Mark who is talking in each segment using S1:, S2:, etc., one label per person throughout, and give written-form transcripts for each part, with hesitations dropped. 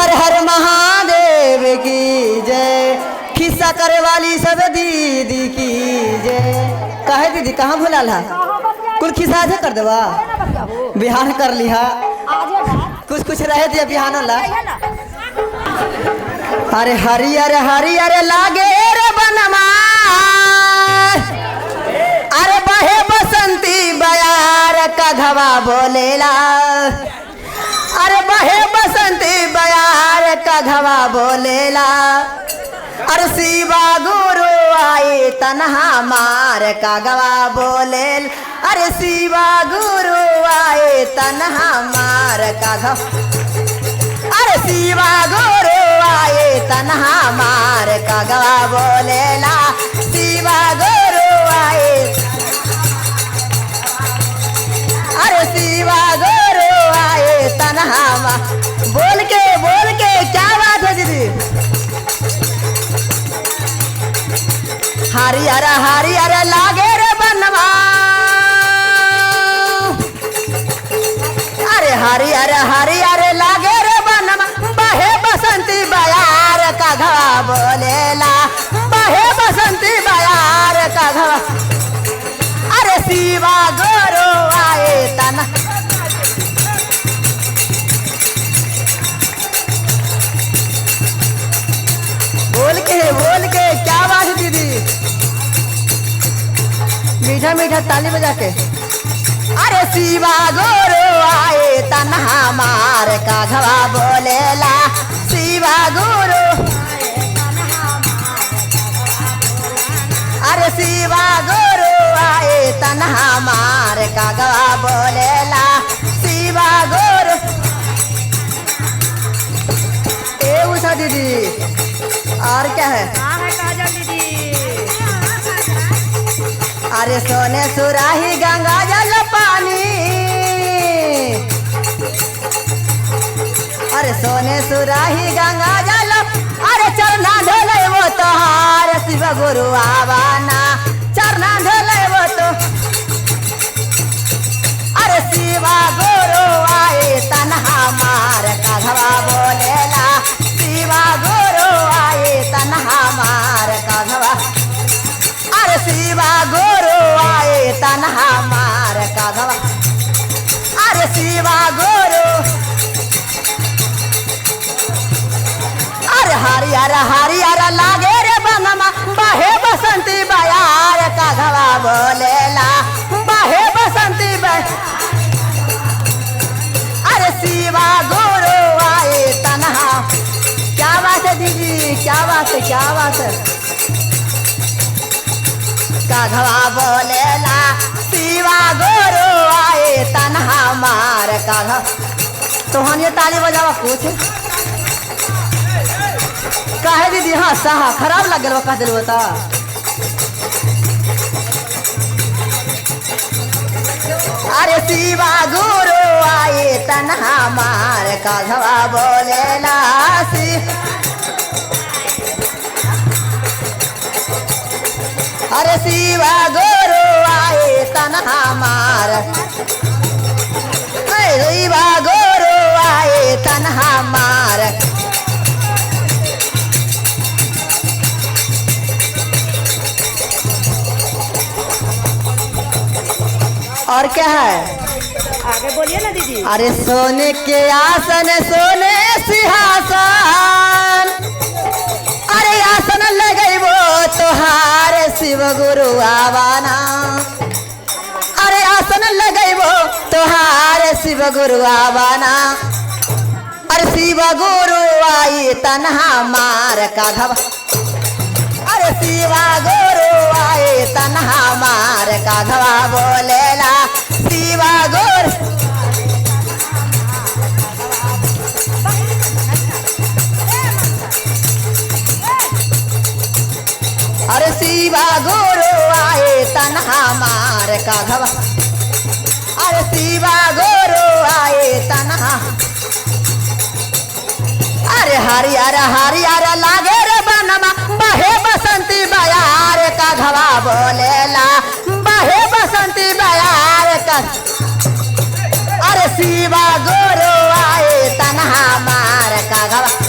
S1: हर हर महादेव की जय। खिस्सा करे वाली सब दीदी की जय। कहे दीदी कहाँ भुलाल हा? कुल खिस्सा से कर देवा बिहान कर लिहा कुछ कुछ रहे थे बिहान ला। अरे हरियर हरियर लागे रे बनमा अरे बहे बसंती बयार का घवा बोलेला। अरे बहे बसंती बयार का घवा बोलेला। अरे शिवा गुरु आए तन्हा मार का गवा बोलेल। अरे शिवा गुरु आए तन्हा मार का घवा। अरे शिवा गुरु आए तन्हा मार का गवा बोलेला। शिवा गुरु आए अरे शिवा गुरु आए तन्हा मार। बोल के क्या बात है दीदी? हरियर हरियर लागे रे बनवा अरे हरियर हरियर लागे रे बनवा। बहे बसंती बयार का घवा बोलेला। बहे बसंती बयार का घवा। अरे शिवा गुरु आए तना। बोल के क्या बात है दीदी? मीठा मीठा ताली बजा के। अरे शिवा गुरु आए तन्हा मार का घवा बोलेला। शिवा गुरु अरे शिवा गुरु आए तन्हा मार का घवा बोलेला। शिवा गुरु ए उषा दीदी और क्या है?
S2: काजल दीदी।
S1: अरे सोने सुराही गंगा जल पानी। अरे सोने सुराही गंगा जल। अरे चरना धोले वो तोहार शिव गुरु आवाना। चरना धोले वो तो अरे शिवा गुरु आए तन्हा मार का घवा बोलेला। शिवा गुरु आए तन्हा मार का घवा। अरे शिवा गुरु आए तन्हा मार का घवा। अरे शिवा गुरु अरे हरियर हरियर लागे रे बनमा। बहे बसंती बयार का घवा बोलेला। बहे बसंती अरे शिवा गुरु आए तन्हा। क्या बात है दीदी? क्या बात है? क्या बात है? का घवा बोलेला। शिवा गुरु आए तन्हा मार का घवा। तो हम ये ताली बजावा कुछ काहे दीदी? हाँ सहा खराब लग गया कह दिल बता। अरे शिवा गुरु आए तन्हा मार का घवा बोलेला। अरे शिवा गुरु आए तन्हा मार। शिवा गुरु आए तन्हा मार। और क्या है?
S2: आगे बोलिए ना दीदी।
S1: अरे सोने के आसन सोने सिंहासन। अरे आसन लगे वो तोहार शिव गुरु आवाना। अरे आसन लगे वो तोहार शिव गुरु आवाना। अरे शिव गुरु आई तन्हा मार का घवा। अरे शिवा गुरु आए तन्हा मार का घवा बोलेला। शिवा गुरु अरे शिवा गुरु आए तन्हा मार का घवा। अरे शिवा गुरु आए तन्हा। अरे हरियर हरियर लागे रे बनमा। बहे बसंती बयार का घवा बोलेला। बहे बसंती बयार का। अरे शिवा गुरु आए तन्हा मार का घवा।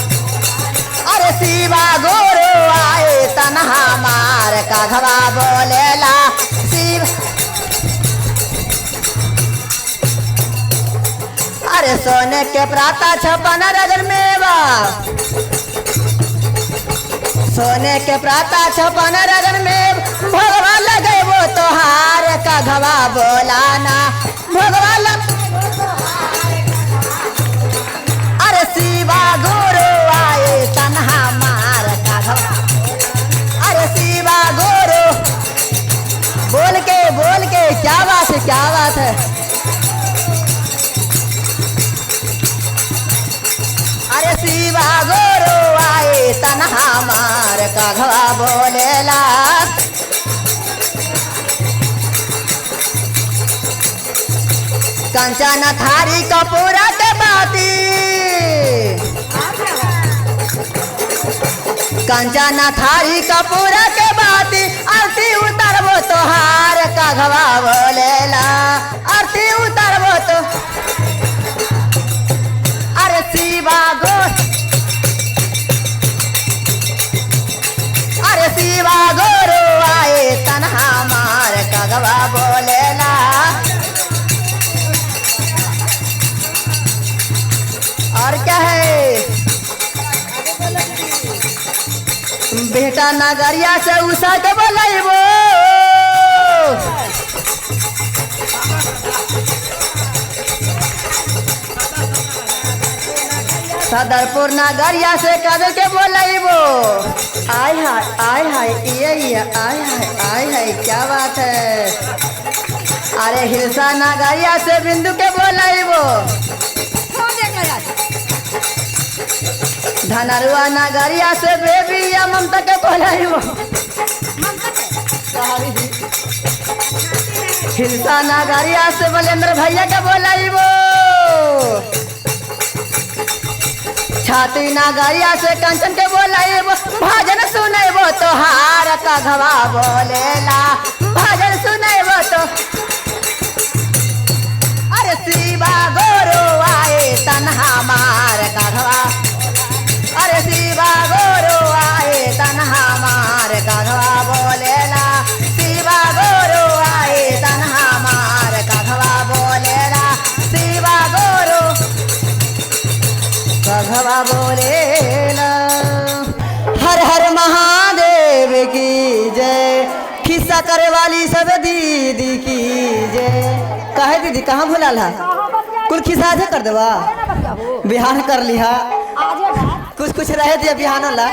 S1: शिवा गुरु आए तन्हा मार कघवा बोलेला शिव। अरे सोने के प्राता छपन रगन मेवा, सोने के प्राता छपन रगन में भगवा लगे वो तोहार कघवा बोलाना भगवा लग। अरे शिवा गुरु आए तन्हा मार कघवा। अरे शिवा गुरु बोल के क्या बात है क्या बात है। अरे शिवा गुरु आए तन्हा मार कघवा बोलेला। कंचन थारी कपूरा के बाती, कंचन थारी कपूरा के बाती आरती उतरबो तोहार कघवा बोलेला आरती उतरबो तो। अरे शिवा गुरु, अरे शिवा गुरु आए तन्हा मार कघवा बोलेला। और क्या है बेटा नगरिया से उषा के बोलाइबो, सदरपुर नगरिया से कद के बोलाइबो। आय हाय ये आय हाय क्या बात है। अरे हिलसा नगरिया से बिंदु के बोलाइबो, धनरुआ नगरिया से बेबी या ममता के बोलाइबो, हिलसा नगरिया से बलेंद्र भैया के बोलाइबो, छाती नगरिया से कंचन के बोलाइबो। भजन सुनैबो तोहार कघवा बोलेला भजन सुनैबो तो। अरे शिवा गुरु आए तन्हा मार कघवा। अरे शिवा गुरु आए तन्हा मार कघवा बोलेला शिवा गुरु आए तन्हा मार कघवा बोलेला शिवा गुरु कघवा बोलेला। हर हर महादेव की जय। खिस्सा करे वाली सब दीदी की जय। काहे दीदी कहाँ भूलाल है कुल खिस्सा कर देवा बिहान कर लिहा कुछ रहे दिया बिहान ला।